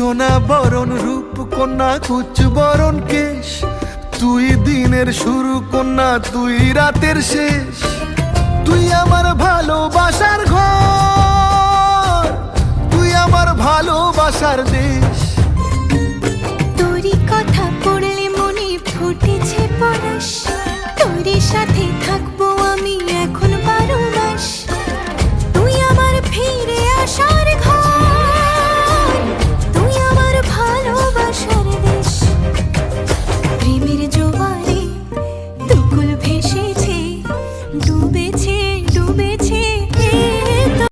সোনা বরণ রূপ কন্যা কুচ বরণ কেশ, তুই দিনের শুরু কন্যা তুই রাতের শেষ। তুই আমার ভালোবাসার ঘর, তুই আমার ভালোবাসার দেশ।